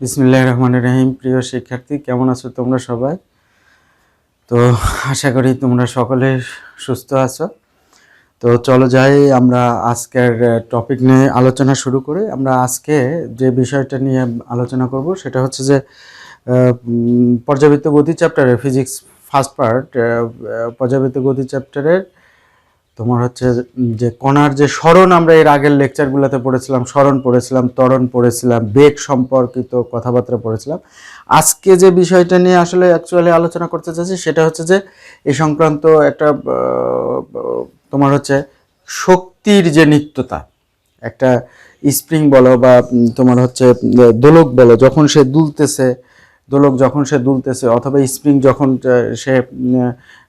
বিসমিল্লাহির রহমানির রহিম। প্রিয় শিক্ষার্থী, কেমন আছো তোমরা সবাই? তো আশা করি তোমরা সকলে সুস্থ আছো। তো চলো যাই আমরা আজকের টপিক নিয়ে আলোচনা শুরু করি। আমরা আজকে যে বিষয়টা নিয়ে আলোচনা করব সেটা হচ্ছে যে পর্যাবৃত্ত গতি চ্যাপ্টারের ফিজিক্স ফার্স্ট পার্ট, পর্যাবৃত্ত গতি চ্যাপ্টারের তোমার হচ্ছে যে কণার যে সরণ আমরা এর আগের লেকচারগুলোতে পড়েছিলাম, সরণ পড়েছিলাম, ত্বরণ পড়েছিলাম, বেগ সম্পর্কিত কথাবার্তা পড়েছিলাম। আজকে যে বিষয়টা নিয়ে আসলে অ্যাকচুয়ালি আলোচনা করতে চাচ্ছি সেটা হচ্ছে যে এই সংক্রান্ত একটা তোমার হচ্ছে শক্তির যে নিত্যতা, একটা স্প্রিং বলো বা তোমার হচ্ছে দোলক বলো, যখন সে দুলতেছে, দোলক যখন সে দুলতেছে অথবা স্প্রিং যখন সে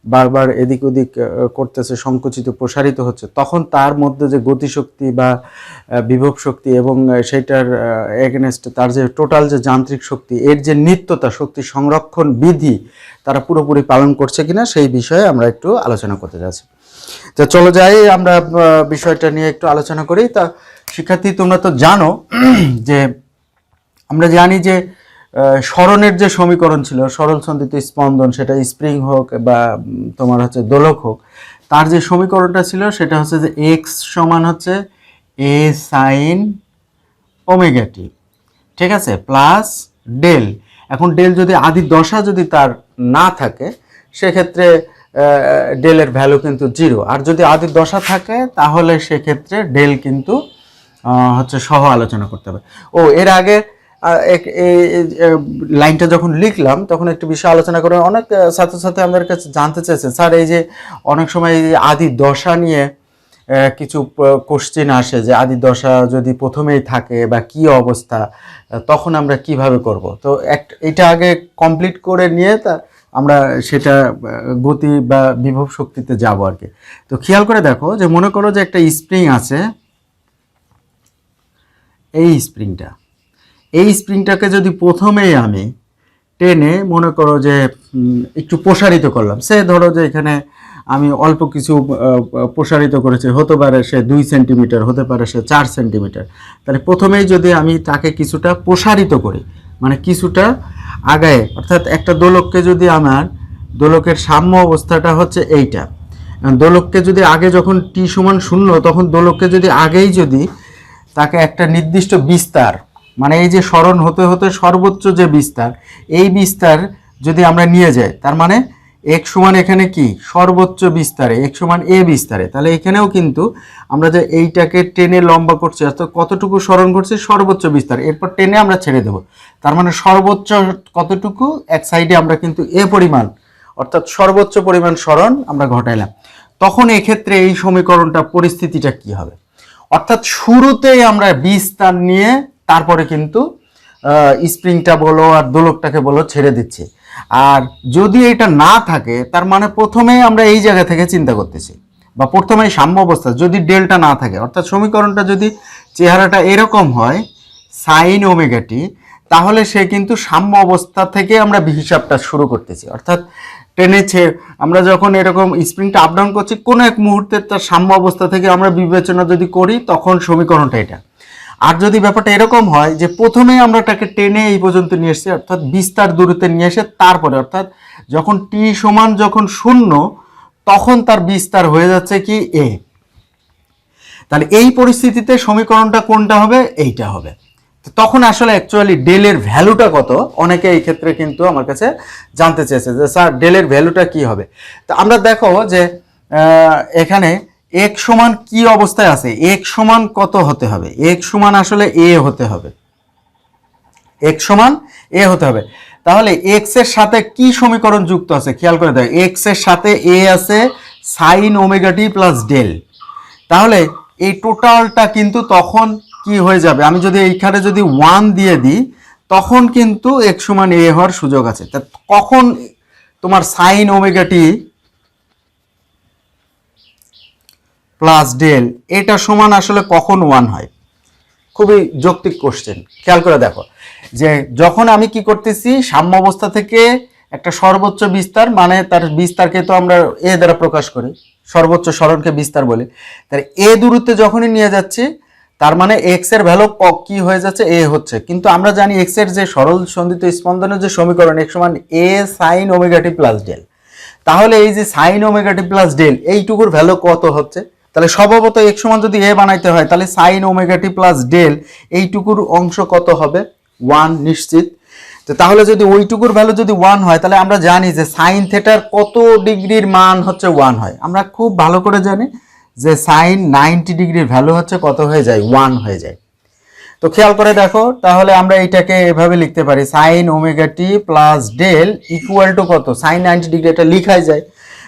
বারবার এদিক ওদিক করতেছে, সংকুচিত প্রসারিত হচ্ছে, তখন তার মধ্যে যে গতিশক্তি বা বিভব শক্তি এবং সেইটার এগেনস্ট তার যে টোটাল যে যান্ত্রিক শক্তি, এর যে নিত্যতা, শক্তি সংরক্ষণ বিধি তারা পুরোপুরি পালন করছে কিনা সেই বিষয়ে আমরা একটু আলোচনা করতে যাচ্ছি। তো চলো যাই আমরা বিষয়টা নিয়ে একটু আলোচনা করি। তা শিক্ষার্থী, তোমরা তো জানো যে আমরা জানি যে সরণের যে সমীকরণ ছিল, সরল সন্ধিত স্পন্দন, সেটা স্প্রিং হোক বা তোমার হচ্ছে দোলক হোক, তার যে সমীকরণটা ছিল সেটা হচ্ছে যে এক্স সমান হচ্ছে এ সাইন ওমেগা টি, ঠিক আছে, প্লাস ডেল। এখন ডেল যদি আদি দশা যদি তার না থাকে সেক্ষেত্রে ডেলের ভ্যালু কিন্তু 0, আর যদি আদি দশা থাকে তাহলে সেক্ষেত্রে ডেল কিন্তু হচ্ছে সহ আলোচনা করতে হবে। ও এর আগে লাইনটা যখন লিখলাম তখন একটু বিষয় আলোচনা করে অনেক ছাত্রছাত্রী আমাদের কাছে জানতে চেয়েছে, স্যার এই যে অনেক সময় এই আদি দশা নিয়ে কিছু কোশ্চেন আসে যে আদি দশা যদি প্রথমেই থাকে বা কি অবস্থা, তখন আমরা কিভাবে করব। তো এটা আগে কমপ্লিট করে নিয়ে তা আমরা সেটা গতি বা বিভব শক্তিতে যাব আর কি। তো খেয়াল করে দেখো যে মনে করো যে একটা স্প্রিং আছে, এই স্প্রিংটাকে যদি প্রথমেই আমি টেনে মনে করো যে একটু প্রসারিত করলাম, সে ধরো যে এখানে আমি অল্প কিছু প্রসারিত করেছি, হতে পারে সে 2 সেন্টিমিটার, হতে পারে সে 4 সেন্টিমিটার, তাহলে প্রথমেই যদি আমি তাকে কিছুটা প্রসারিত করি, মানে কিছুটা আগায়, অর্থাৎ একটা দোলককে যদি আমার দোলকের সাম্য অবস্থাটা হচ্ছে এইটা, দোলককে যদি আগে যখন টি সমান 0 তখন দোলককে যদি আগেই যদি তাকে একটা নির্দিষ্ট বিস্তার, মানে এই যে সরণ হতে হতে সর্বোচ্চ যে বিস্তার, এই বিস্তার যদি আমরা নিয়ে যাই, তার মানে এক সমান এখানে কি সর্বোচ্চ বিস্তারে, এক সমান এ বিস্তারে, তাহলে এখানেও কিন্তু আমরা যে এইটাকে টেনে লম্বা করছি, অর্থাৎ কতটুকু সরণ করছি সর্বোচ্চ বিস্তার, এরপর টেনে আমরা ছেড়ে দেব, তার মানে সর্বোচ্চ কতটুকু এক সাইডে আমরা কিন্তু এ পরিমাণ, অর্থাৎ সর্বোচ্চ পরিমাণ সরণ আমরা ঘটাইলাম। তখন এক্ষেত্রে এই সমীকরণটা পরিস্থিতিটা কি হবে, অর্থাৎ শুরুতেই আমরা বিস্তার নিয়ে তারপরে কিন্তু স্প্রিংটা বলো আর দোলকটাকে বলো ছেড়ে দিচ্ছি। আর যদি এটা না থাকে তার মানে প্রথমেই আমরা এই জায়গা থেকে চিন্তা করতেছি, বা প্রথমেই সাম্য অবস্থা যদি ডেলটা না থাকে, অর্থাৎ সমীকরণটা যদি চেহারাটা এরকম হয় সাইন ওমেগা টি, তাহলে সে কিন্তু সাম্য অবস্থা থেকে আমরা হিসাবটা শুরু করতেছি, অর্থাৎ টেনেছে আমরা যখন এরকম স্প্রিংটা আপ ডাউন করছি কোনো এক মুহূর্তে তার সাম্য অবস্থা থেকে আমরা বিবেচনা যদি করি তখন সমীকরণটা এটা। আর যদি ব্যাপারটা এরকম হয় যে প্রথমে আমরা তাকে টেনে এই পর্যন্ত নিয়ে এসেছি, অর্থাৎ বিস্তার দূরত্বে নিয়ে এসে তারপরে, অর্থাৎ যখন টি সমান যখন 0 তখন তার বিস্তার হয়ে যাচ্ছে কি এ, তাহলে এই পরিস্থিতিতে সমীকরণটা কোনটা হবে, এইটা হবে। তখন আসলে অ্যাকচুয়ালি ডেলের ভ্যালুটা কত, অনেকে এই ক্ষেত্রে কিন্তু আমার কাছে জানতে চেয়েছে যে স্যার ডেলের ভ্যালুটা কি হবে। তো আমরা দেখো যে এখানে এক সমান কি অবস্থায় আছে, এক সমান কত হতে হবে, এক সমান আসলে এ হতে হবে, এক সমান এ হতে হবে। তাহলে এক্স এর সাথে কি সমীকরণ যুক্ত আছে খেয়াল করে দেখো, এক্স এর সাথে এ আছে sign omega t plus del, তাহলে এই টোটালটা কিন্তু তখন কি হয়ে যাবে, আমি যদি এইখানে যদি 1 দিয়ে দিই তখন কিন্তু এক সমান এ হওয়ার সুযোগ আছে। তা কখন তোমার sign omega t plus del এটা সমান আসলে কখন 1 হয়, খুবই যৌক্তিক কোশ্চেন। খেয়াল করে দেখো যে যখন আমি কি করতেছি সাম্য অবস্থা থেকে একটা সর্বোচ্চ বিস্তার, মানে তার বিস্তারকে তো আমরা এ দ্বারা প্রকাশ করি, সর্বোচ্চ সরণকে বিস্তার বলি, তাহলে এ দূরত্বে যখনই নিয়ে যাচ্ছি তার মানে এক্স এর ভ্যালু কি হয়ে যাচ্ছে, এ হচ্ছে। কিন্তু আমরা জানি এক্স এর যে সরল সন্ধিত স্পন্দনের যে সমীকরণ এক্স সমান এ sign omega t plus del, তাহলে এই যে sign omega t plus del এইটুকুর value কত হচ্ছে? তাহলে স্বভাবত এক্স সমান যদি এ বানাইতে হয় তাহলে sign omega t plus del এইটুকুর অংশ কত হবে? 1 নিশ্চিত। তো তাহলে যদি ওইটুকুর ভ্যালু যদি 1 হয় তাহলে আমরা জানি যে সাইন থিটার কত ডিগ্রির মান হচ্ছে 1 হয়। আমরা খুব ভালো করে জানি যে সাইন 90 ডিগ্রির ভ্যালু হচ্ছে কত হয়ে যায়? 1 হয়ে যায়। তো খেয়াল করে দেখো, তাহলে আমরা এইটাকে এভাবে লিখতে পারি sine omega t plus del equal to কত? সাইন 90 ডিগ্রি, এটা লিখাই যায়।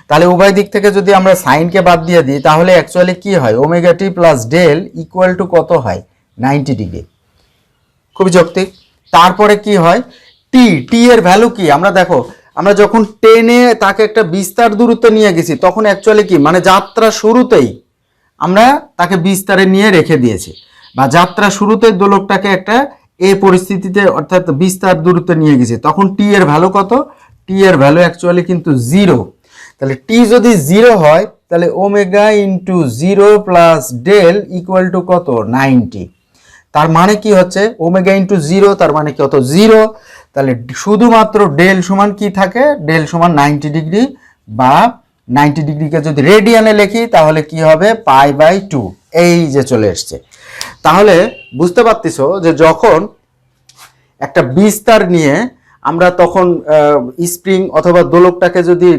তাহলে উভয় দিক থেকে যদি আমরা সাইনকে বাদ দিয়ে দিই তাহলে অ্যাকচুয়ালি কি হয়? Omega t plus del equal to কত হয়? 90 ডিগ্রি। খুবই যৌক্তিক। তারপরে কি হয়? টি, টি এর ভ্যালু কি? আমরা দেখো, আমরা যখন টেনে তাকে একটা বিস্তার দূরত্বে নিয়ে গেছি তখন অ্যাকচুয়ালি কি, মানে যাত্রা শুরুতেই আমরা তাকে বিস্তারে নিয়ে রেখে দিয়েছি, বা যাত্রা শুরুতেই দোলকটাকে একটা এ পরিস্থিতিতে অর্থাৎ বিস্তার দূরত্বে নিয়ে গেছি, তখন টি এর ভ্যালু কত? টি এর ভ্যালু অ্যাকচুয়ালি কিন্তু 0। তাহলে টি যদি 0 হয় তাহলে omega into 0 plus del equal to কত? 90। তার মানে কি হচ্ছে? ওমেগা ইন্টু 0 তার মানে কত? 0। তাহলে শুধুমাত্র ডেল সমান কি থাকে? ডেল সমান 90 ডিগ্রি, বা 90 ডিগ্রিকে যদি রেডিয়ানে লিখি তাহলে কি হবে? π/2। এই যে চলে এসছে। তাহলে বুঝতে পারতেছো যে যখন একটা বিস্তার নিয়ে আমরা তখন স্প্রিং অথবা দোলকটাকে যদি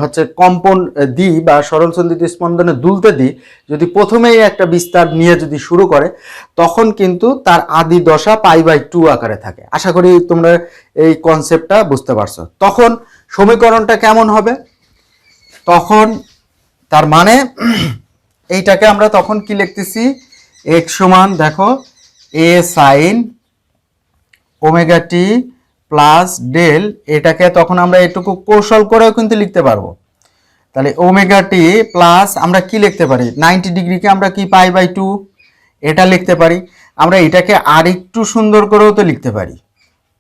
হচ্ছে কম্পন দিই বা সরল সন্ধিত স্পন্দনে দুলতে দিই, যদি প্রথমেই একটা বিস্তার নিয়ে যদি শুরু করে তখন কিন্তু তার আদি দশা π/2 আকারে থাকে। আশা করি তোমরা এই কনসেপ্টটা বুঝতে পারছো। তখন সমীকরণটা কেমন হবে? তখন তার মানে এইটাকে আমরা তখন কি লিখতেছি? x সমান দেখো a sine omega t plus del, এটাকে তখন আমরা এটুকু কৌশল করেও কিন্তু লিখতে পারবো। তাহলে ওমেগা টি প্লাস আমরা কি লিখতে পারি? 90 ডিগ্রিকে আমরা কি π/2 এটা লিখতে পারি। আমরা এটাকে আরেকটু সুন্দর করেও তো লিখতে পারি,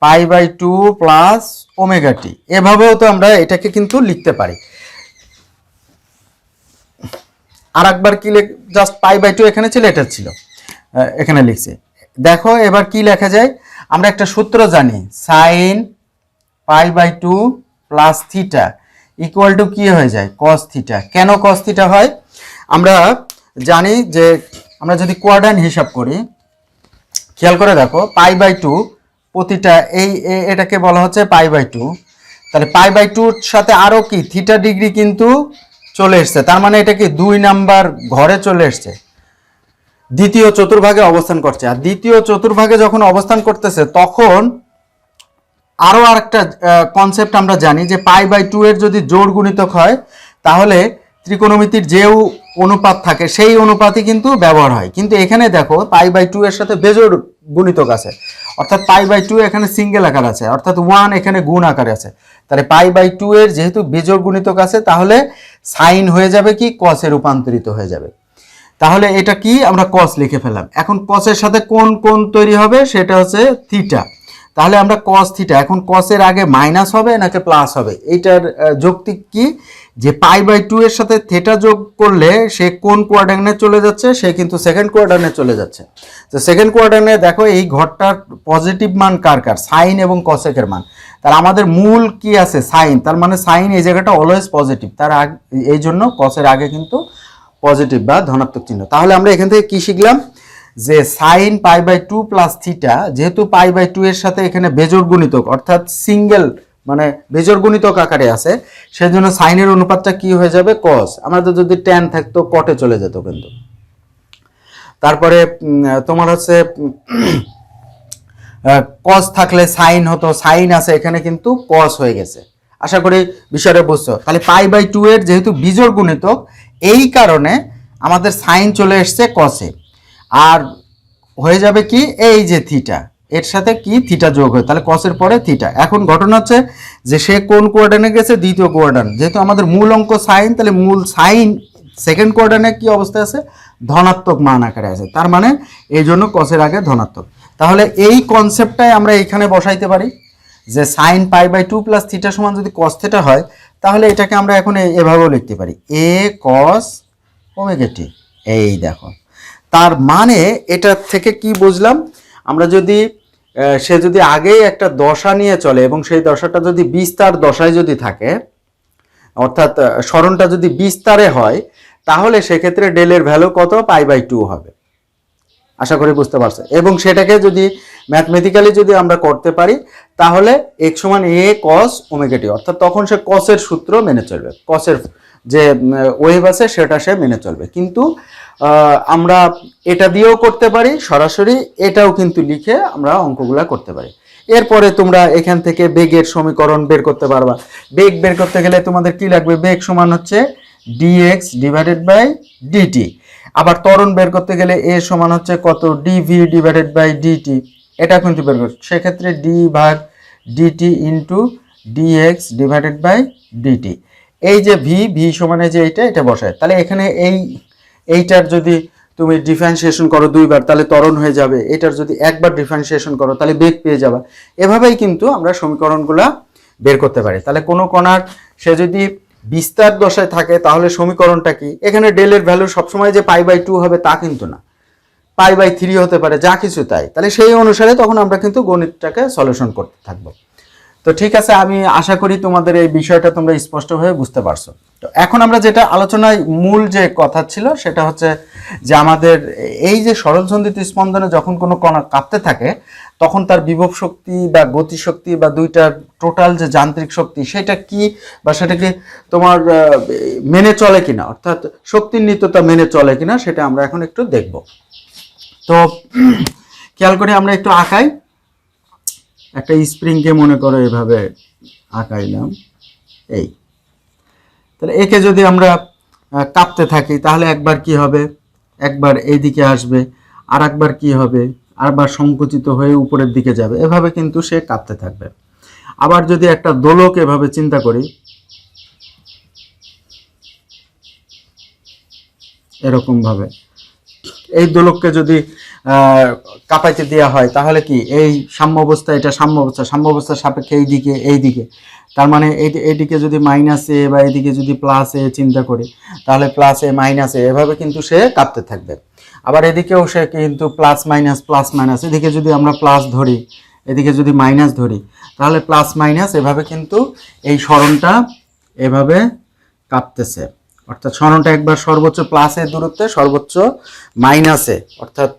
π/2 প্লাস ওমেগা টি, এভাবেও তো আমরা এটাকে কিন্তু লিখতে পারি। আর একবার কি জাস্ট π/2 এখানে ছিল, এটা ছিল এখানে লিখছি। দেখো এবার কি লেখা যায়? আমরা একটা সূত্র জানি, sine π/2 plus theta equal to কি হয়ে যায়? Cos theta. কেন কস থিটা হয়? আমরা জানি যে আমরা যদি কোয়াড্রান্ট হিসাব করি, খেয়াল করে দেখো π/2 প্রতিটা এটাকে বলা হচ্ছে π/2। তাহলে π/2 সাথে আরো কি থিটা ডিগ্রি কিন্তু চলে এসছে, তার মানে এটা কি 2 নাম্বার ঘরে চলে এসছে, দ্বিতীয় চতুর্ভাগে অবস্থান করছে। আর দ্বিতীয় চতুর্ভাগে যখন অবস্থান করতেছে তখন আরো আরেকটা কনসেপ্ট আমরা জানি যে π/2 এর যদি জোড় গুণিতক হয় তাহলে ত্রিকোণমিতির যে অনুপাত থাকে সেই অনুপাতই কিন্তু ব্যবহার হয়। কিন্তু এখানে দেখো π/2 এর সাথে বেজোড় গুণিতক আছে, অর্থাৎ π/2 এখানে সিঙ্গেল আকার আছে, অর্থাৎ 1 এখানে গুণ আকারে আছে। তাহলে π/2 এর যেহেতু বেজোড় গুণিতক আছে তাহলে সাইন হয়ে যাবে কি? কসে রূপান্তরিত হয়ে যাবে। তাহলে এটা কি? আমরা কস লিখে ফেললাম। এখন কসের সাথে কোন কোণ তৈরি হবে? সেটা হচ্ছে থিটা। তাহলে আমরা কস থিটা, এখন কসের আগে মাইনাস হবে নাকি প্লাস হবে? এইটার যৌক্তিক কি? যে π/2 এর সাথে থিটা যোগ করলে সে কোন কোয়াড্রান্টে চলে যাচ্ছে? সে কিন্তু সেকেন্ড কোয়াড্রান্টে চলে যাচ্ছে। তো সেকেন্ড কোয়াড্রান্টে দেখো এই ঘরটার পজিটিভ মান কার কার? সাইন এবং কসেকের মান। তার আমাদের মূল কি আছে? সাইন। তার মানে সাইন এই জায়গাটা অলওয়েজ পজিটিভ, তার এই জন্য কসের আগে কিন্তু পজিটিভ বা ধনাত্মক চিহ্ন। তাহলে আমরা এখান থেকে কি শিখলাম? যে সাইন π/2 প্লাস থিটা, যেহেতু π/2 এর সাথে এখানে বেজোড় গুণিতক অর্থাৎ সিঙ্গেল মানে বেজোড় গুণিতক আকারে আছে, সেজন্য সাইনের অনুপাতটা কি হয়ে যাবে? কস। আমাদের যদি ট্যান থাকতো কটে চলে যেত কিন্তু। তারপরে তোমার হচ্ছে কস থাকলে সাইন হতো, সাইন আছে এখানে কিন্তু কস হয়ে গেছে। আশা করি বিষয়টা বুঝছো। তাহলে π/2 এর যেহেতু বিজোড় গুণিতক এই কারণে আমাদের সাইন চলে এসছে কসে, আর হয়ে যাবে কি? এই যে থিটা, এর সাথে কি থিটা যোগ হয়, তাহলে কসের পরে থিটা। এখন ঘটনা হচ্ছে যে সে কোন কোয়াড্রান্টে গেছে? দ্বিতীয় কোয়াড্রান্ট। যেহেতু আমাদের মূল অঙ্ক সাইন, তাহলে মূল সাইন সেকেন্ড কোয়াড্রান্টে কি অবস্থায় আছে? ধনাত্মক মান আকারে আছে, তার মানে এই জন্য কসের আগে ধনাত্মক। তাহলে এই কনসেপ্টটাই আমরা এইখানে বসাইতে পারি যে সাইন π/2 প্লাস থিটা সমান যদি কস থিটা হয় তাহলে এটাকে আমরা এখন এভাবেও লিখতে পারি, এ কস ওমেগা টি। এই দেখো, তার মানে এটা থেকে কি বুঝলাম, আমরা যদি সে যদি আগেই একটা দশা নিয়ে চলে এবং সেই দশাটা যদি বিস্তার দশায় যদি থাকে, অর্থাৎ সরণটা যদি বিস্তারে হয়, তাহলে সেক্ষেত্রে ডেলের ভ্যালু কত, π/2 হবে। আশা করি বুঝতে পারছো। এবং সেটাকে যদি ম্যাথমেটিক্যালি যদি আমরা করতে পারি, তাহলে x সমান a cos ওমেগা t, অর্থাৎ তখন সে কসের সূত্র মেনে চলবে, কসের যে ওয়েভ আছে সেটা সে মেনে চলবে। কিন্তু আমরা এটা দিয়েও করতে পারি সরাসরি, এটাও কিন্তু লিখে আমরা অঙ্কগুলা করতে পারি। এরপরে তোমরা এখান থেকে বেগের সমীকরণ বের করতে পারবা। বেগ বের করতে গেলে তোমাদের কি লাগবে, বেগ সমান হচ্ছে dx ডিভাইডেড বাই dt। আবার ত্বরণ বের করতে গেলে a সমান হচ্ছে কত, dv ডিভাইডেড বাই dt। এটা কিন্তু বের করতে, সেক্ষেত্রে d ভাগ dt into dx divided by dt। এই যে v সমানে যে এটা বসায়, তাহলে এখানে এইটার যদি তুমি ডিফারেন্সিয়েশন করো দুইবার, তাহলে ত্বরণ হয়ে যাবে। এটার যদি একবার ডিফারেন্সিয়েশন করো তাহলে বেগ পেয়ে যাবে। এভাবেই কিন্তু আমরা সমীকরণগুলা বের করতে পারি। তাহলে কোনো কণার সে যদি বিস্তার দশায় থাকে তাহলে সমীকরণটা কি, এখানে ডেলের ভ্যালু সবসময় যে π/2 হবে তা কিন্তু না, π/3 হতে পারে, যা কিছু তাই। তাহলে সেই অনুসারে তখন আমরা কিন্তু গণিতটাকে সলিউশন করতে থাকবো। তো ঠিক আছে, আমি আশা করি তোমাদের এই বিষয়টা তোমরা স্পষ্টভাবে বুঝতে পারছো। তো এখন আমরা যেটা আলোচনায় মূল যে কথা ছিল সেটা হচ্ছে যে আমাদের এই যে সরলসন্ধিত স্পন্দনে যখন কোনো কণা কাঁপতে থাকে, তখন তার বিভব শক্তি বা গতিশক্তি বা দুইটার টোটাল যে যান্ত্রিক শক্তি সেটা কি, বা সেটাকে তোমার মেনে চলে কিনা, অর্থাৎ শক্তির নিত্যতা মেনে চলে কিনা, সেটা আমরা এখন একটু দেখব। তো খেয়াল করে আমরা একটু আঁকাই। একটা স্প্রিংকে মনে করো এভাবে আঁকাইলাম, এই। তাহলে একে যদি আমরা কাঁপতে থাকি তাহলে একবার কি হবে, একবার এইদিকে আসবে, আর একবার কি হবে, আরবার সংকুচিত হয়ে উপরের দিকে যাবে, এভাবে কিন্তু সে কাঁপতে থাকবে। আবার যদি একটা দোলক এভাবে চিন্তা করি, এরকম ভাবে এই দোলককে যদি কাঁপাইতে দেওয়া হয় তাহলে কি এই সাম্য অবস্থা, এটা সাম্য অবস্থার সাপেক্ষে এইদিকে, তার মানে এইদিকে যদি -a বা এইদিকে যদি +a চিন্তা করি তাহলে +a -a এভাবে কিন্তু সে কাঁপতে থাকবে। আবার এদিকেও সে কিন্তু প্লাস মাইনাস, এদিকে যদি আমরা প্লাস ধরি, এদিকে যদি মাইনাস ধরি, তাহলে প্লাস মাইনাস এভাবে কিন্তু এই সরণটা এভাবে কাঁপতেছে। অর্থাৎ সরণটা একবার সর্বোচ্চ প্লাসের দূরত্বে, সর্বোচ্চ মাইনাসে, অর্থাৎ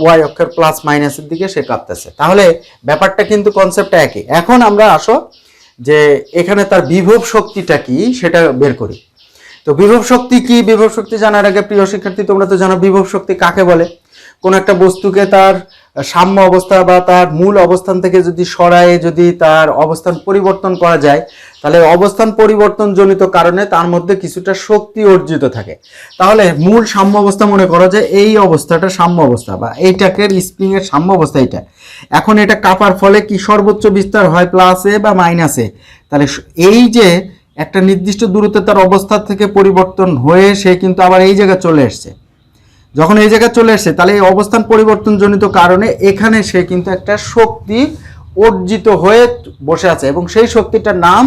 ওয়াই অক্ষের প্লাস মাইনাসের দিকে সে কাঁপতেছে। তাহলে ব্যাপারটা কিন্তু কনসেপ্টটা একই। এখন আমরা আসো যে এখানে তার বিভব শক্তিটা কি সেটা বের করি। তো বিভব শক্তি কি, বিভব শক্তি জানার আগে প্রিয় শিক্ষার্থী তোমরা তো জানো বিভব শক্তি কাকে বলে। কোন একটা বস্তুকে তার সাম্য অবস্থা বা তার মূল অবস্থান থেকে যদি সরায়ে যদি তার অবস্থান পরিবর্তন করা যায়, তাহলে অবস্থান পরিবর্তন জনিত কারণে তার মধ্যে কিছুটা শক্তি অর্জিত থাকে। তাহলে মূল সাম্য অবস্থা মনে করো যে এই অবস্থাটা সাম্য অবস্থা, বা এইটাকে স্প্রিং এর সাম্য অবস্থা এটা। এখন এটা কাঁপার ফলে কি সর্বোচ্চ বিস্তার হয় +a বা -a। তাহলে এই যে একটা নির্দিষ্ট দূরত্বে তার অবস্থা থেকে পরিবর্তন হয়ে সে কিন্তু আবার এই জায়গায় চলে এসছে। যখন এই জায়গায় চলে এসছে তাহলে এই অবস্থান পরিবর্তন জনিত কারণে এখানে সে কিন্তু একটা শক্তি অর্জিত হয়ে বসে আছে, এবং সেই শক্তিটার নাম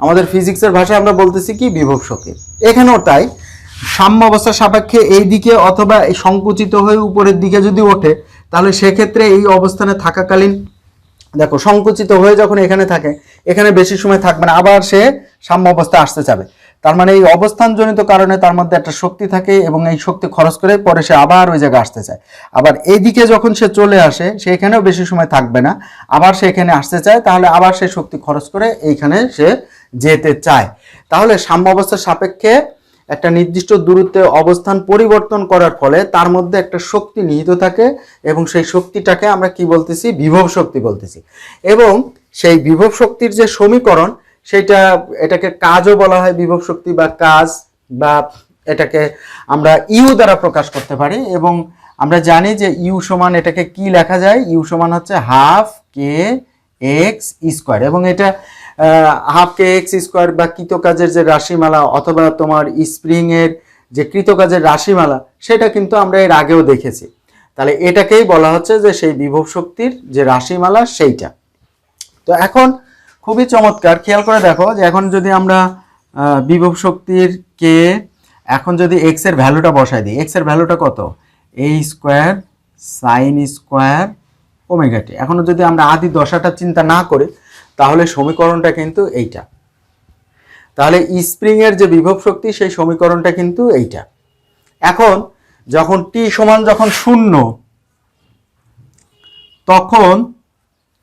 আমাদের ফিজিক্সের ভাষায় আমরা বলতেছি কি, বিভব শক্তি। এখানেও তাই, সাম্য অবস্থার সাপেক্ষে এই দিকে অথবা এই সংকুচিত হয়ে উপরের দিকে যদি ওঠে, তাহলে সেক্ষেত্রে এই অবস্থানে থাকাকালীন দেখো সংকুচিত হয়ে যখন এখানে থাকে, এখানে বেশি সময় থাকবে না, আবার সে সাম্য অবস্থা আসতে চাবে। তার মানে এই অবস্থানজনিত কারণে তার মধ্যে একটা শক্তি থাকে, এবং এই শক্তি খরচ করে পরে সে আবার ওই জায়গায় আসতে চায়। আবার এইদিকে যখন সে চলে আসে, সেখানেও বেশি সময় থাকবে না, আবার সে এখানে আসতে চায়, তাহলে আবার সে শক্তি খরচ করে এইখানে সে যেতে চায়। তাহলে সাম্য অবস্থার সাপেক্ষে একটা নির্দিষ্ট দূরত্বে অবস্থান পরিবর্তন করার ফলে তার মধ্যে একটা শক্তি নিহিত থাকে, এবং সেই শক্তিটাকে আমরা কি বলতেছি, বিভব শক্তি বলতেছি। এবং সেই বিভব শক্তির যে সমীকরণ সেটা, এটাকে কাজও বলা হয় বিভব শক্তি বা কাজ, বা এটাকে আমরা ইউ দ্বারা প্রকাশ করতে পারি। এবং আমরা জানি যে ইউ সমান এটাকে কি লেখা যায়, ইউ সমান হচ্ছে ½ kx², এবং এটা ½ kx² বা কৃতকাজের যে রাশিমালা অথবা তোমার স্প্রিং এর যে কৃতকাজের রাশিমালা, সেটা কিন্তু আমরা এর আগেও দেখেছি। তাহলে এটাকেই বলা হচ্ছে যে সেই বিভব শক্তির যে রাশিমালা সেইটা। তো এখন খুবই চমৎকার, খেয়াল করে দেখো যে এখন যদি আমরা বিভব শক্তির কে, এখন যদি এক্স এর ভ্যালুটা বসাই দিই, এক্স এর ভ্যালুটা কত, এ স্কোয়ার সাইন স্কোয়ার ওমেগা টি। এখনো যদি আমরা আদি দশাটা চিন্তা না করি তাহলে সমীকরণটা কিন্তু এইটা। তাহলে স্প্রিং এর যে বিভব শক্তি সেই সমীকরণটা কিন্তু এইটা। এখন যখন টি সমান যখন 0 তখন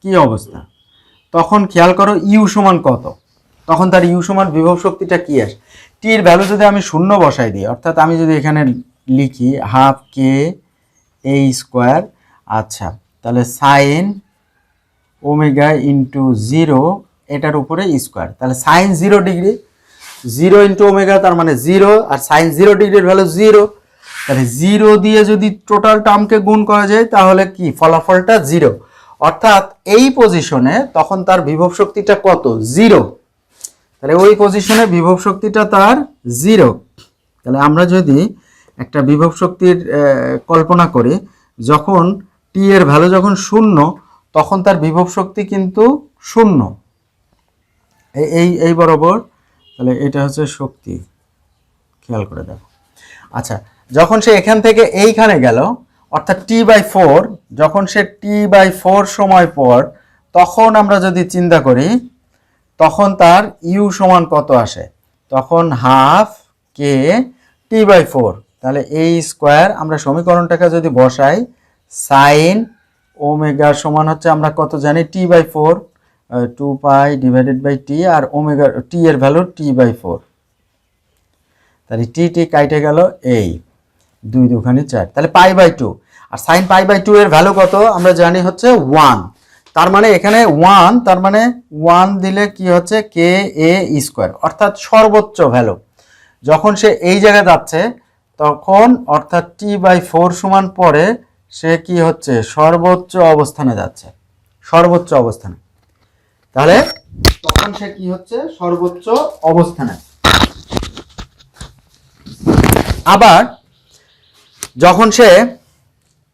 কি অবস্থা? তখন খেয়াল করো ইউ সমান কত, তখন তার ইউ সমান বিভব শক্তিটা কি আসে? টি এর ভ্যালু যদি আমি 0 বসাই দিই, অর্থাৎ আমি যদি এখানে লিখি হাফ কে এ স্কোয়ার, আচ্ছা তাহলে সাইন ওমেগা ইন্টু 0 এটার উপরে স্কোয়ার, তাহলে সাইন 0 ডিগ্রি, 0 ইন্টু ওমেগা তার মানে 0, আর সাইন 0 ডিগ্রির ভ্যালু 0, তাহলে 0 দিয়ে যদি টোটাল টার্মকে গুণ করা যায় তাহলে কি ফলাফলটা 0, অর্থাৎ এই পজিশনে তখন তার বিভব শক্তিটা কত? 0। তাহলে ওই পজিশনে বিভব শক্তিটা তার 0। তাহলে আমরা যদি একটা বিভব শক্তির কল্পনা করি, যখন টি এর ভ্যালু যখন 0 তখন তার বিভব শক্তি কিন্তু 0, এই বরাবর। তাহলে এটা হচ্ছে শক্তি, খেয়াল করে দেখো। আচ্ছা, যখন সে এখান থেকে এইখানে গেল অর্থাৎ t/4, যখন সে t/4 সময় পর, তখন আমরা যদি চিন্তা করি তখন তার ইউ সমান কত আসে? তখন হাফ কে t/4, তাহলে এ স্কোয়ার, আমরা সমীকরণটাকে যদি বসাই সাইন ওমেগা সমান হচ্ছে আমরা কত জানি t/4, 2 pi divided by t, আর ওমেগা টি এর ভ্যালু t/4, তাহলে টি কাটে গেল এই 2 2 4, তাহলে π/2, আর সাইন π/2 এর ভ্যালু কত আমরা জানি হচ্ছে 1, তার মানে এখানে 1, তার মানে 1 দিলে কি হচ্ছে কে এ স্কোয়ার, অর্থাৎ সর্বোচ্চ ভ্যালু। যখন সে এই জায়গায় যাচ্ছে তখন অর্থাৎ t/4 সমান পরে সে কি হচ্ছে সর্বোচ্চ অবস্থানে যাচ্ছে, সর্বোচ্চ অবস্থানে। তাহলে তখন সে কি হচ্ছে সর্বোচ্চ অবস্থানে। আবার যখন সে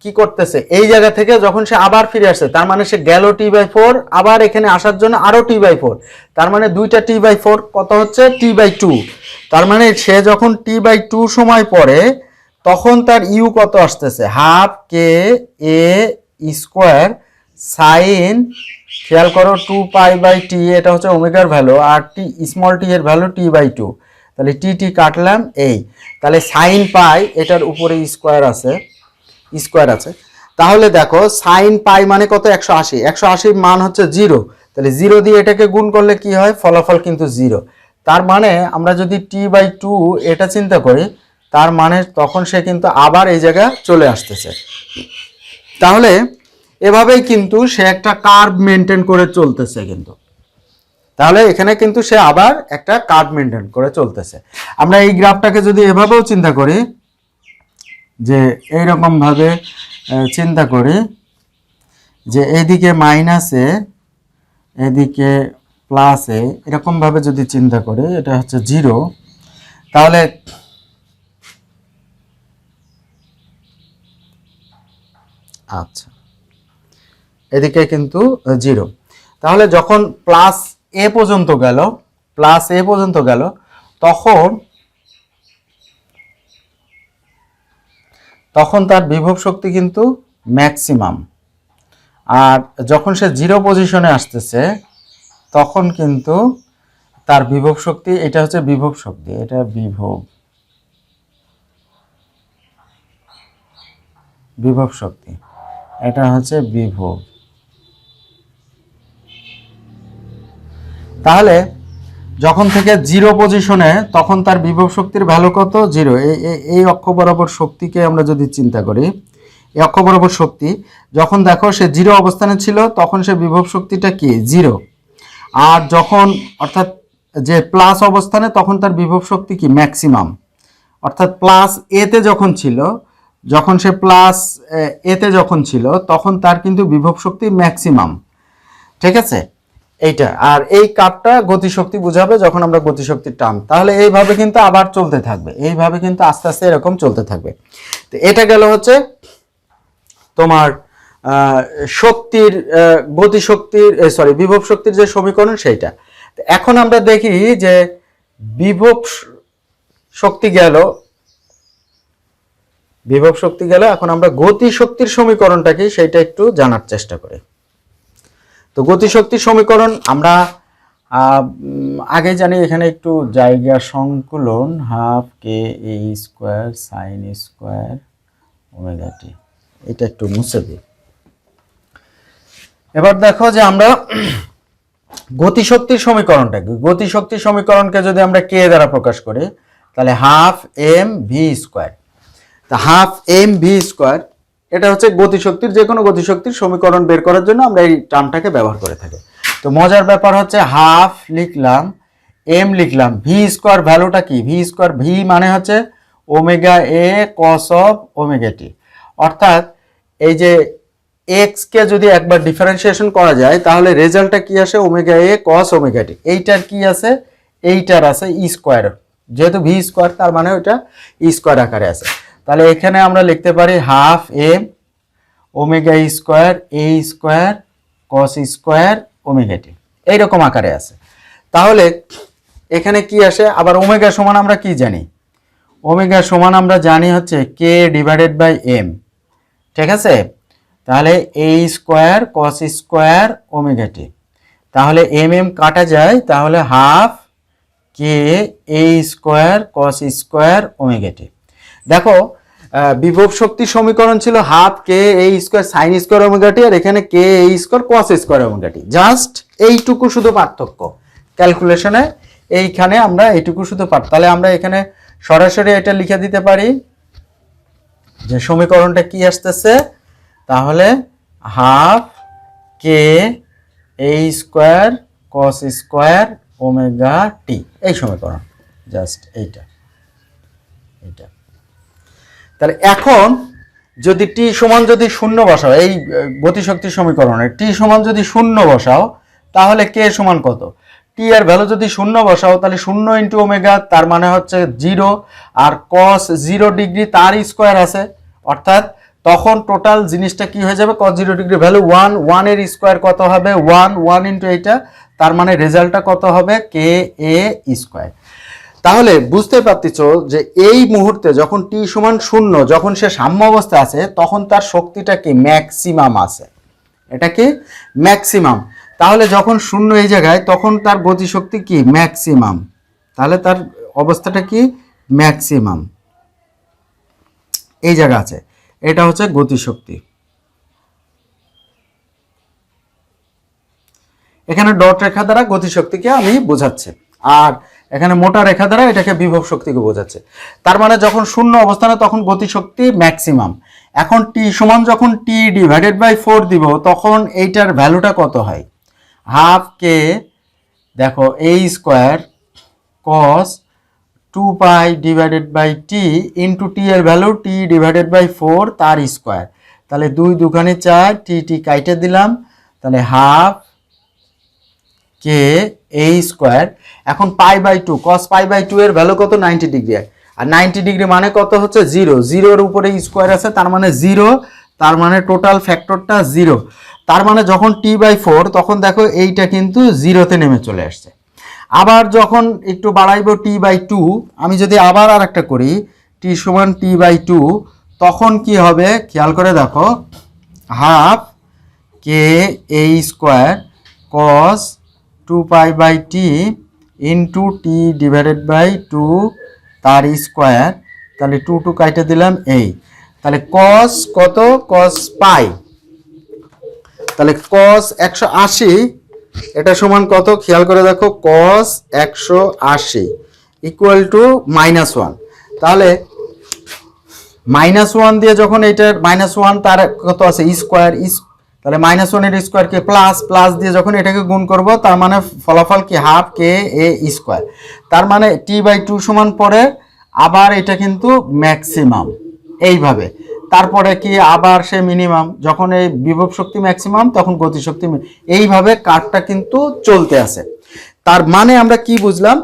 কি করতেছে এই জায়গা থেকে যখন সে আবার ফিরে আসছে, তার মানে সে গেল t/4, আবার এখানে আসার জন্য আরো t/4, তার মানে দুইটা t/4 কত হচ্ছে t/2, তার মানে সে যখন t/2 সময় পরে তখন তার ইউ কত আসতেছে? হাফ কে এ স্কোয়ার সাইন, খেয়াল করো 2 π/t, এটা হচ্ছে ওমেগার ভ্যালু, আর টি স্মল টি এর ভ্যালু t/2, তাহলে টি কাটলাম এই, তাহলে সাইন পাই এটার উপরে স্কোয়ার আছে, তাহলে দেখো সাইন পাই মানে কত? 180, 180 মান হচ্ছে 0, তাহলে 0 দিয়ে এটাকে গুণ করলে কি হয়? ফলাফল কিন্তু 0। তার মানে আমরা যদি t/2 এটা চিন্তা করি, তার মানে তখন সে কিন্তু আবার এই জায়গায় চলে আসতেছে। তাহলে এভাবেই কিন্তু সে একটা কার্ভ মেনটেন করে চলতেছে কিন্তু, তাহলে এখানে কিন্তু সে আবার একটা কার্ভ মেনটেন করে চলতেছে। আমরা এই গ্রাফটাকে যদি এভাবেও চিন্তা করি, যে এইরকম ভাবে চিন্তা করি যে এইদিকে মাইনাসে এদিকে প্লাসে, এরকম ভাবে যদি চিন্তা করি, এটা হচ্ছে 0, তাহলে আচ্ছা এদিকে কিন্তু 0, তাহলে যখন প্লাস এ পর্যন্ত গেল তখন তার বিভব শক্তি কিন্তু ম্যাক্সিমাম, আর যখন সে 0 পজিশনে আসতেছে তখন কিন্তু তার বিভব শক্তি, এটা হচ্ছে বিভব শক্তি, এটা বিভব শক্তি, এটা হচ্ছে বিভব। তাহলে যখন থেকে 0 পজিশনে তখন তার বিভব শক্তির ভ্যালু কত? 0। এই অক্ষ বরাবর শক্তিকে আমরা যদি চিন্তা করি, এই অক্ষ বরাবর শক্তি যখন দেখো সে 0 অবস্থানে ছিল তখন সে বিভব শক্তিটা কি? 0। আর যখন অর্থাৎ যে প্লাস অবস্থানে তখন তার বিভব শক্তি কি? ম্যাক্সিমাম। অর্থাৎ প্লাস এতে যখন ছিল, যখন সে প্লাস এতে যখন ছিল তখন তার কিন্তু বিভব শক্তি ম্যাক্সিমাম, ঠিক আছে এইটা। আর এই কাপটা গতিশক্তি বোঝাবে যখন আমরা গতিশক্তির টার্ম, তাহলে এইভাবে কিন্তু আবার চলতে থাকবে, এইভাবে কিন্তু আস্তে আস্তে এরকম চলতে থাকবে। তো এটা গেল হচ্ছে তোমার শক্তির গতিশক্তির বিভব শক্তির যে সমীকরণ সেইটা। এখন আমরা দেখি যে বিভব শক্তি গেল, বিভব শক্তি গেল, এখন আমরা গতি শক্তির সমীকরণটা কি সেইটা একটু জানার চেষ্টা করি। তো গতি শক্তির সমীকরণ আমরা আগে জানি, এখানে একটু জায়গা সংকুলন, হাফ কে a square sine square omega টি, এটা একটু মুছে দিই। এবার দেখো যে আমরা গতিশক্তির সমীকরণটা কি, গতিশক্তির সমীকরণকে যদি আমরা কে দ্বারা প্রকাশ করি তাহলে হাফ এম ভি স্কোয়ার। তা হাফ এম ভি স্কোয়ার এটা হচ্ছে গতিশক্তির, যে কোনো গতিশক্তির সমীকরণ বের করার জন্য আমরা এই টার্মটাকে ব্যবহার করে থাকি। তো মজার ব্যাপার হচ্ছে হাফ লিখলাম, এম লিখলাম, ভি স্কোয়ার ভ্যালুটা কি, ভি স্কোয়ার ভি মানে হচ্ছে omega a cos of omega t, অর্থাৎ এই যে এক্স কে যদি একবার ডিফারেন্সিয়েশন করা যায় তাহলে রেজাল্টটা কি আসে, omega a cos omega t. এইটার কি আছে, এইটার আছে ই স্কোয়ার, যেহেতু ভি স্কোয়ার তার মানে ওইটা ই স্কোয়ার আকারে আছে। তাহলে এখানে আমরা লিখতে পারি হাফ এম ওমেগা স্কোয়ার এ স্কোয়ার কস স্কোয়ার ওমেগা টি, এইরকম আকারে আছে। তাহলে এখানে কি আসে, আবার ওমেগা সমান আমরা কি জানি, ওমেগা সমান আমরা জানি হচ্ছে কে ডিভাইডেড বাই এম, ঠিক আছে। তাহলে a square cos square omega টি, তাহলে এম এম কাটা যায়, তাহলে হাফ কে a square cos square omega টি। দেখো বিভব শক্তির সমীকরণ ছিল হাফ কে a square sine square omega টি, আর এখানে কে a square cos square omega T, just এইটুকু শুধু পার্থক্য ক্যালকুলেশনে, এইখানে আমরা এইটুকু শুধু তাহলে আমরা এখানে সরাসরি এটা লিখে দিতে পারি যে সমীকরণটা কি আসতেছে, তাহলে হাফ কে a square cos square omega টি, এই সমীকরণ, জাস্ট এইটা। তাহলে এখন যদি টি সমান যদি শূন্য বসাও, এই গতিশক্তির সমীকরণে টি সমান যদি শূন্য বসাও তাহলে কে সমান কত, টি এর ভ্যালু যদি শূন্য বসাও তাহলে শূন্য ইন্টু ওমেগা, তার মানে হচ্ছে 0, আর কস 0 ডিগ্রি তার স্কোয়ার আছে, অর্থাৎ তখন টোটাল জিনিসটা কি হয়ে যাবে, কস 0 ডিগ্রি ভ্যালু 1, 1 এর স্কোয়ার কত হবে 1, 1 ইন্টু এইটা, তার মানে রেজাল্টটা কত হবে কে এ স্কোয়ার। তাহলে বুঝতে পারতেছ যে এই মুহূর্তে যখন টি সমান শূন্য, যখন সে সাম্য অবস্থা আছে, তখন তার শক্তিটা কি ম্যাক্সিমাম আছে, এটা কি ম্যাক্সিমাম। তাহলে যখন শূন্য এই জায়গায়, তখন তার গতিশক্তি কি ম্যাক্সিমাম, তাহলে তার অবস্থাটা কি ম্যাক্সিমাম, এই জায়গা আছে, এটা হচ্ছে গতিশক্তি। এখানে ডট রেখা দ্বারা গতিশক্তিকে আমি বোঝাচ্ছি, আর এখানে মোটা রেখা দ্বারা এটাকে বিভব শক্তিকে বোঝাচ্ছে। তার মানে যখন শূন্য অবস্থানে তখন গতিশক্তি ম্যাক্সিমাম। এখন টি সমান যখন টি ডিভাইডেড বাই 4 দিব, তখন এইটার ভ্যালুটা কত হয়, হাফ কে দেখো a square cos 2 pi divided by t into t এর ভ্যালু টি ডিভাইডেড বাই 4 তার স্কোয়ার, তাহলে 2 দুগুণে 4, টি কাইটে দিলাম, তাহলে হাফ কে এ স্কোয়ার। এখন pi by 2, cos pi by 2 এর ভ্যালু কত 90 ডিগ্রি, আর 90 ডিগ্রি মানে কত হচ্ছে 0, 0 এর উপরে স্কোয়ার আছে, তার মানে 0, তার মানে টোটাল ফ্যাক্টরটা 0। তার মানে যখন টি বাই 4 তখন দেখো এইটা কিন্তু 0তে নেমে চলে আসছে। আবার যখন একটু বাড়াইবো টি বাই 2, আমি যদি আবার আর একটা করি টি সমান টি বাই 2, তখন কি হবে খেয়াল করে দেখো, হাফ কে a square cos 2 pi by t into t divided by 2 তার স্কোয়ার, তাহলে 2 কাইটে দিলাম এই, তাহলে কস কত কস পাই, তাহলে কস 180 এটা সমান কত খেয়াল করে দেখো, কস 180 ইকুয়াল টু -1। তাহলে -1 দিয়ে যখন এইটার -1 তার কত আছে স্কোয়ার, তাহলে -1 এর স্কোয়ারকে প্লাস দিয়ে যখন এটাকে গুণ করব, তার মানে ফলাফল কি হাফ কে এ স্কোয়ার। তার মানে টি বাই 2 সমান পরে আবার এটা কিন্তু ম্যাক্সিমাম, এইভাবে। তারপরে কি আবার সে মিনিমাম, যখন এই বিভব শক্তি ম্যাক্সিমাম তখন গতিশক্তি, এইভাবে কার্ভটা কিন্তু চলতে আছে। তার মানে আমরা কি বুঝলাম,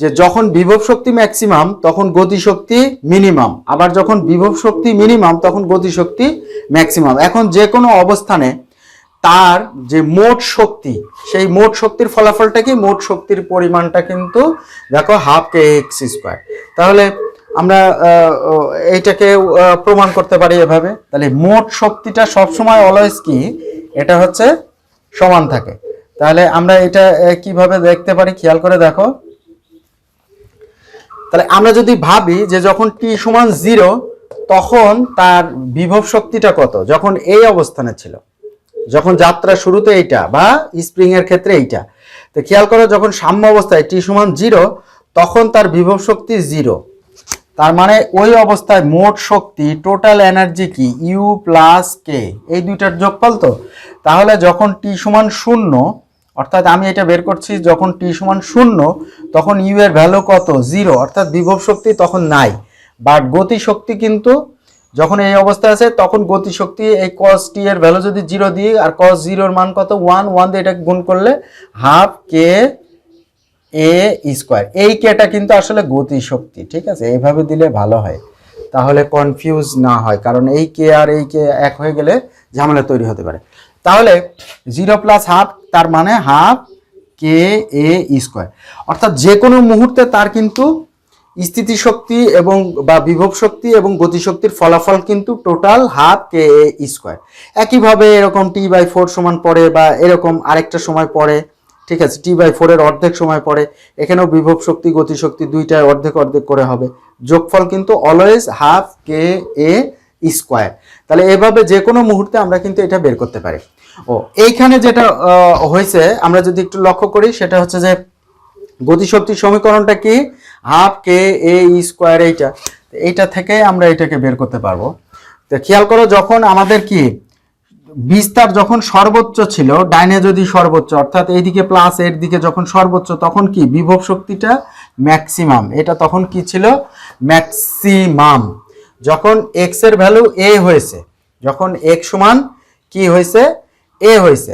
যে যখন বিভব শক্তি ম্যাক্সিমাম তখন গতিশক্তি মিনিমাম, আবার যখন বিভব শক্তি মিনিমাম তখন গতিশক্তি ম্যাক্সিমাম। এখন যে কোনো অবস্থানে তার যে মোট শক্তি, সেই মোট শক্তির ফলাফলটা কি, মোট শক্তির পরিমাণটা কিন্তু দেখো হাফ কে এক্স স্কোয়ার। তাহলে আমরা এইটাকে প্রমাণ করতে পারি এভাবে। তাহলে মোট শক্তিটা সবসময় অলওয়েজ কি, এটা হচ্ছে সমান থাকে। তাহলে আমরা এটা কিভাবে দেখতে পারি, খেয়াল করে দেখো। তাহলে আমরা যদি ভাবি যে যখন টি সমান 0 তখন তার বিভব শক্তিটা কত, যখন এই অবস্থানে ছিল, যখন যাত্রা শুরুতে এইটা, বা স্প্রিং এর ক্ষেত্রে এইটা। তো খেয়াল করো, যখন সাম্য অবস্থায় টি সমান 0 তখন তার বিভব শক্তি 0। তার মানে ওই অবস্থায় মোট শক্তি, টোটাল এনার্জি কি, ইউ প্লাস কে, এই দুইটার যোগফল। তো তাহলে যখন টি সমান 0, অর্থাৎ আমি এটা বের করছি, যখন টি সমান 0 তখন ইউ এর ভ্যালু কত, 0, অর্থাৎ বিভব শক্তি তখন নাই। বাট গতি শক্তি কিন্তু যখন এই অবস্থায় আছে তখন গতি শক্তি, এই cos t এর ভ্যালু যদি 0 দিই, আর cos 0 এর মান কত, 1 দিয়ে এটা গুণ করলে হাফ কে এ স্কোয়ার। এই কেটা কিন্তু আসলে গতি শক্তি, ঠিক আছে, এইভাবে দিলে ভালো হয়, তাহলে কনফিউজ না হয়, কারণ এই কে আর এই কে এক হয়ে গেলে ঝামেলা তৈরি হতে পারে। তাহলে 0 প্লাস হাফ, তার মানে হাফ কে এ স্কোয়ার, অর্থাৎ যে কোনো মুহূর্তে তার কিন্তু স্থিতিশক্তি এবং বা বিভব শক্তি এবং গতিশক্তির ফলাফল কিন্তু টোটাল হাফ কে এ স্কোয়ার। একইভাবে এরকম t/4 সমান পড়ে, বা এরকম আরেকটা সময় পড়ে, ঠিক আছে, t/4 এর অর্ধেক সময় পড়ে, এখানেও বিভব শক্তি গতিশক্তি দুইটাই অর্ধেক অর্ধেক করে হবে, যোগফল কিন্তু অলওয়েজ হাফ কে এ স্কোয়ার। তাহলে এভাবে যে কোনো মুহূর্তে আমরা কিন্তু এটা বের করতে পারি। এইখানে যেটা হয়েছে আমরা যদি একটু লক্ষ্য করি, সেটা হচ্ছে যে গতিশক্তির সমীকরণটা কি, হাফ কে এ স্কোয়ার, এইটা থেকে আমরা এটাকে বের করতে পারবো। তো খেয়াল করো, যখন আমাদের কি বিস্তার যখন সর্বোচ্চ ছিল, ডাইনে যদি সর্বোচ্চ, অর্থাৎ এইদিকে প্লাস এর দিকে যখন সর্বোচ্চ, তখন কি বিভব শক্তিটা ম্যাক্সিমাম, এটা তখন কি ছিল, ম্যাক্সিমাম। যখন এক্স এর ভ্যালু এ হয়েছে, যখন এক্স সমান কি হয়েছে, এ হয়েছে,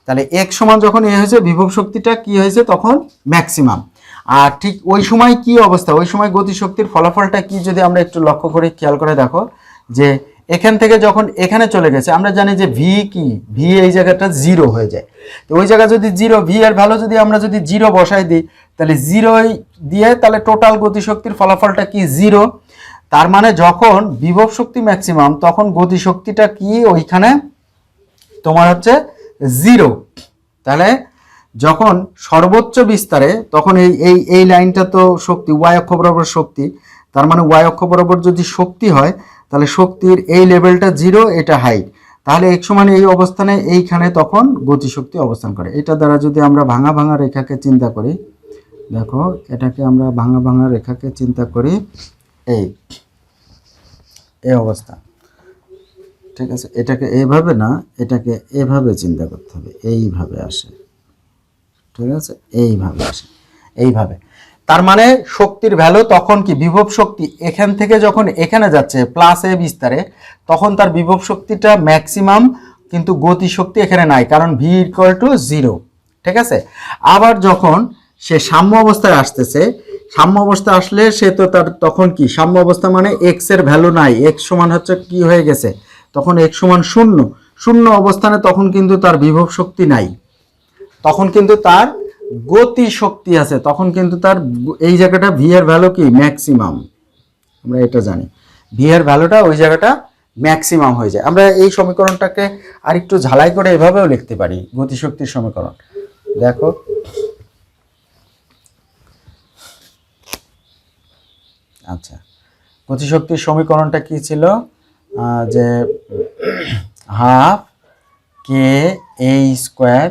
তাহলে এক্স সমান যখন এ হয়েছে, বিভব শক্তিটা কি হয়েছে, তখন ম্যাক্সিমাম। আর ঠিক ওই সময় কি অবস্থা, ওই সময় গতিশক্তির ফলাফলটা কি, যদি আমরা একটু লক্ষ্য করি, খেয়াল করে দেখো, যে এখান থেকে যখন এখানে চলে গেছে, আমরা জানি যে ভি কি, ভি এই জায়গাটা 0 হয়ে যায়। তো ওই জায়গা যদি 0, ভি এর ভ্যালু যদি আমরা যদি 0 বসাই দিই, তাহলে 0 দিয়ে তাহলে টোটাল গতিশক্তির ফলাফলটা কি, 0। তার মানে যখন বিভব শক্তি ম্যাক্সিমাম তখন গতিশক্তিটা কি ওইখানে তোমার হচ্ছে 0। তাহলে যখন সর্বোচ্চ বিস্তারে, তখন এই লাইনটা তো শক্তি, ওয়াই অক্ষ বরাবর শক্তি, তার মানে ওয়াই অক্ষ বরাবর যদি শক্তি হয়, তাহলে শক্তির এই লেভেলটা 0, এটা হাইট, তাহলে এক সমান এই অবস্থানে এইখানে তখন গতিশক্তি অবস্থান করে। এটা দ্বারা যদি আমরা ভাঙা ভাঙা রেখাকে চিন্তা করি, দেখো এটাকে আমরা ভাঙা ভাঙা রেখাকে চিন্তা করি, এই অবস্থা, ঠিক আছে, এটাকে এইভাবে না, এটাকে এভাবে চিন্তা করতে হবে, এইভাবে আসে, ঠিক আছে, এইভাবে আসে, এইভাবে। তার মানে শক্তির ভ্যালু তখন কি, বিভব শক্তি এখান থেকে যখন এখানে যাচ্ছে প্লাস এ বিস্তারে, তখন তার বিভব শক্তিটা ম্যাক্সিমাম, কিন্তু গতি শক্তি এখানে নাই, কারণ ভি ইকুয়াল টু 0, ঠিক আছে। আবার যখন সে সাম্য অবস্থায় আসতেছে, সাম্য অবস্থা আসলে সে তো তার তখন কি, সাম্য অবস্থা মানে এক্স এর ভ্যালু নাই, এক্স সমান হচ্ছে কি হয়ে গেছে, তখন এক্স সমান 0, শূন্য অবস্থানে তখন কিন্তু তার বিভব শক্তি নাই, তখন কিন্তু তার গতি শক্তি আছে, তখন কিন্তু তার এই জায়গাটা ভি এর ভ্যালু কি, ম্যাক্সিমাম, আমরা এটা জানি, ভি এর ভ্যালুটা ওই জায়গাটা ম্যাক্সিমাম হয়ে যায়। আমরা এই সমীকরণটাকে আর একটু ঝালাই করে এভাবেও লিখতে পারি, গতিশক্তির সমীকরণ। দেখো আচ্ছা, গতিশক্তির সমীকরণটা কি ছিল, যে হাফ কে এ স্কোয়ার,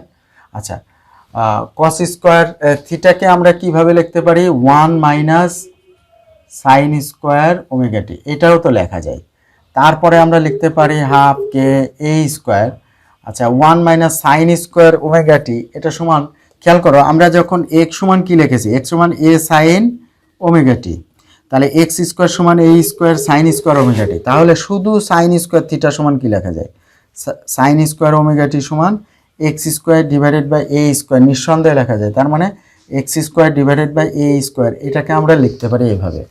আচ্ছা কস স্কোয়ার থিটাকে আমরা কিভাবে লিখতে পারি, 1 মাইনাস সাইন স্কোয়ার ওমেগা টি, এটাও তো লেখা যায়। তারপরে আমরা লিখতে পারি হাফ কে এ স্কোয়ার, আচ্ছা 1 মাইনাস সাইন স্কোয়ার ওমেগা টি, এটা সমান, খেয়াল করো আমরা যখন এক্স সমান কি লিখেছি, এক্স সমান এ সাইন ওমেগা টি, তাহলে এক্স স্কোয়ার সমান এ স্কোয়ার সাইন স্কোয়ার ওমেগা টি, তাহলে শুধু সাইন স্কোয়ার থিটা সমান কি লেখা যায়, সাইন স্কোয়ার ওমেগা টি সমান x square divided by a square, নিঃসন্দেহে লেখা যায়। তার মানে x square divided by a square, এটাকে আমরা লিখতে পারি এভাবে।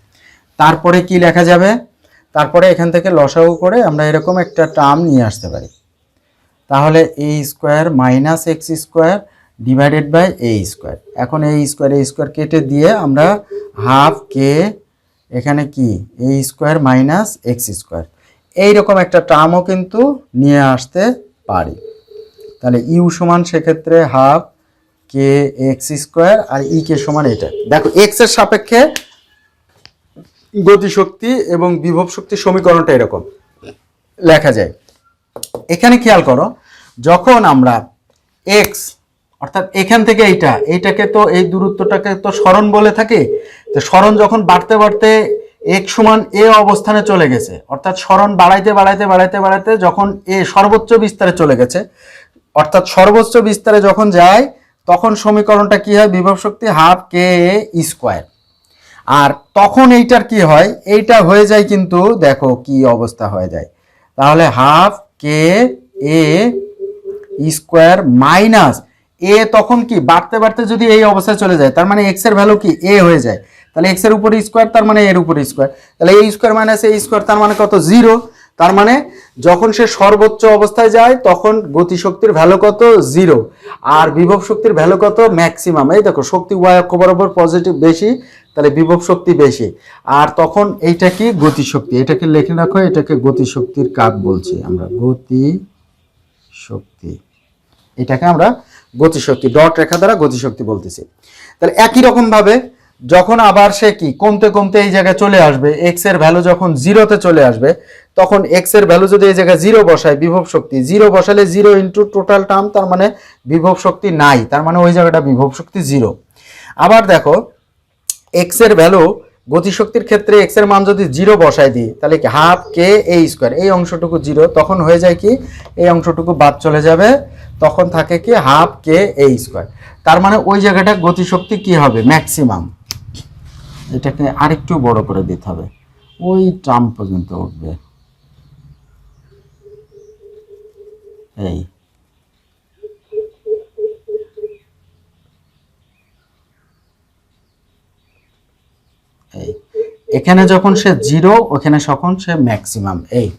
তারপরে কি লেখা যাবে, তারপরে এখান থেকে লসাগু করে আমরা এরকম একটা টার্ম নিয়ে আসতে পারি, তাহলে a square minus x square divided by a square. এখন এ স্কোয়ার কেটে দিয়ে আমরা হাফ কে এখানে কি এ স্কোয়ার মাইনাস এক্স স্কোয়ার, এইরকম একটা টার্মও কিন্তু নিয়ে আসতে পারি। তাহলে ইউ সমান সেক্ষেত্রে হাফ কে এক্স স্কোয়ার আর ই কে সমান এটা। দেখো এক্স এর সাপেক্ষে গতিশক্তি এবং বিভব শক্তির সমীকরণটা এরকম লেখা যায়। এখানে খেয়াল করো, যখন আমরা এক্স অর্থাৎ এখান থেকে এইটাকে তো এই দূরত্বটাকে তো সরণ বলে থাকি, তো সরণ যখন বাড়তে বাড়তে এক্স সমান এ অবস্থানে চলে গেছে, অর্থাৎ সরণ বাড়াইতে বাড়াইতে বাড়াইতে বাড়াইতে যখন এ সর্বোচ্চ বিস্তারে চলে গেছে, অর্থাৎ সর্বোচ্চ বিস্তারে যখন যায় তখন সমীকরণটা কি হয়, বিভব শক্তি হাফ কে এ স্কোয়ার। আর তখন এইটার কি হয়, এইটা হয়ে যায় কিন্তু দেখো কি অবস্থা হয়ে যায়, তাহলে হাফ কে এ স্কোয়ার মাইনাস এ তখন কি বাড়তে বাড়তে যদি এই অবস্থায় চলে যায়, তার মানে এক্স এর ভ্যালু কি এ হয়ে যায়, তাহলে এক্স এর উপরে স্কোয়ার তার মানে এর উপরে স্কোয়ার, তাহলে a square minus A square তার মানে কত, জিরো। তার মানে যখন সে সর্বোচ্চ অবস্থায় যায় তখন গতিশক্তির ভ্যালু কত, জিরো, আর বিভব শক্তির ভ্যালু কত, ম্যাক্সিমাম। এই দেখো শক্তি ওয়াই অক্ষ বরাবর পজিটিভ বেশি, তাহলে বিভব শক্তি বেশি, আর তখন এইটা কি গতিশক্তি, এটাকে লিখে রাখো, এটাকে গতিশক্তির কাজ বলছি আমরা, গতিশক্তি, এটাকে আমরা গতিশক্তি ডট রেখা দ্বারা গতিশক্তি বলতেছি। তাহলে একই রকম ভাবে যখন আবার সে কি কমতে কমতে এই জায়গায় চলে আসবে, এক্স এর ভ্যালু যখন জিরোতে চলে আসবে, তখন এক্স এর ভ্যালু যদি এই জায়গায় জিরো বসায়, বিভব শক্তি জিরো বসালে জিরো ইন্টু টোটাল টার্ম, তার মানে বিভব শক্তি নাই, তার মানে ওই জায়গাটা বিভব শক্তি জিরো। আবার দেখো এক্স এর ভ্যালু গতিশক্তির ক্ষেত্রে এক্স এর মান যদি জিরো বসায় দিই, তাহলে কি হাফ কে এ স্কোয়ার, এই অংশটুকু জিরো, তখন হয়ে যায় কি এই অংশটুকু বাদ চলে যাবে, তখন থাকে কি হাফ কে এ স্কোয়ার। তার মানে ওই জায়গাটা গতিশক্তি কি হবে, ম্যাক্সিমাম। এটাকে আরেকটু বড় করে দিতে হবে, ওই টার্ম পর্যন্ত উঠবে, এই এখানে যখন সে জিরো, ওখানে যখন সে ম্যাক্সিমাম। এই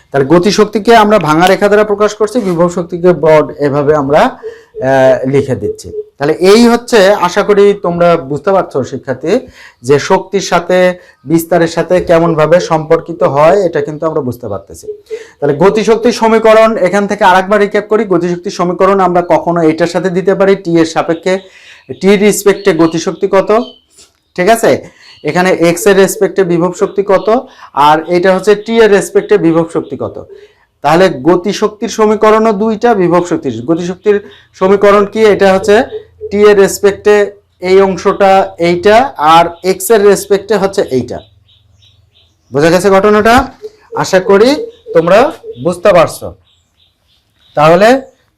তাহলে গতিশক্তিকে আমরা ভাঙা রেখা দ্বারা প্রকাশ করছি, বিভব শক্তিকে ব্রড এভাবে আমরা লিখে দিচ্ছি। তাহলে এই হচ্ছে, আশা করি তোমরা বুঝতে পারছো শিক্ষার্থী, যে শক্তির সাথে বিস্তারের সাথে কেমন ভাবে সম্পর্কিত হয়, এটা কিন্তু আমরা বুঝতে পারতেছি। তাহলে গতিশক্তির সমীকরণ এখান থেকে আরেকবার রিক্যাপ করি। গতিশক্তির সমীকরণ আমরা কখনো এটার সাথে দিতে পারি, টি এর সাপেক্ষে, টি এর রেসপেক্টে গতিশক্তি কত, ঠিক আছে, এখানে এক্স এর রেসপেক্টে বিভব শক্তি কত, আর এটা হচ্ছে টি এর রেসপেক্টে বিভব শক্তি কত। তাহলে গতিশক্তির সমীকরণও দুইটা, বিভব শক্তির গতিশক্তির সমীকরণ কি, এটা হচ্ছে টি এর রেসপেক্টে এই অংশটা এইটা, আর এক্স এর রেসপেক্টে হচ্ছে এইটা। বোঝা গেছে ঘটনাটা? আশা করি তোমরা বুঝতে পারছো। তাহলে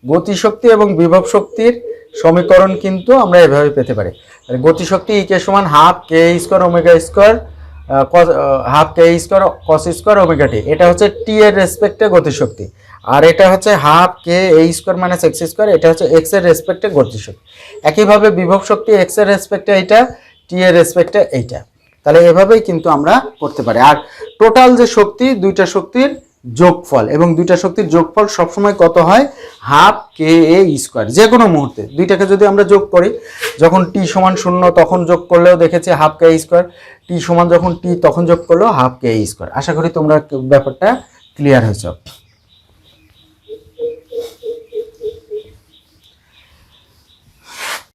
গতিশক্তি এবং বিভব শক্তির সমীকরণ কিন্তু আমরা এভাবে পেতে পারি। গতিশক্তি ই কে সমান হাফ কে স্কোয়ার ওমেগা স্কোয়ার, হাফ কে স্কোয়ার কস স্কোয়ার ওমেগা টি, এটা হচ্ছে টি এর রেসপেক্টে গতিশক্তি, আর এটা হচ্ছে হাফ কে a square minus x square, এটা হচ্ছে এক্স এর রেসপেক্টে গতিশক্তি। একইভাবে বিভব শক্তি এক্স এর রেসপেক্টে এইটা, টি এর রেসপেক্টে এইটা। তাহলে এভাবেই কিন্তু আমরা করতে পারি। আর টোটাল যে শক্তি, দুইটা শক্তির যোগফল, এবং দুইটা শক্তির যোগফল সবসময় কত হয়, হাফ কে এ স্কোয়ার। যে কোনো মুহূর্তে দুইটাকে যদি আমরা যোগ করি, যখন টি সমান 0 তখন যোগ করলেও দেখেছি হাফ কে স্কোয়ার, টি সমান যখন টি তখন যোগ করলেও হাফ কে স্কোয়ার। আশা করি তোমরা ব্যাপারটা ক্লিয়ার হয়েছে।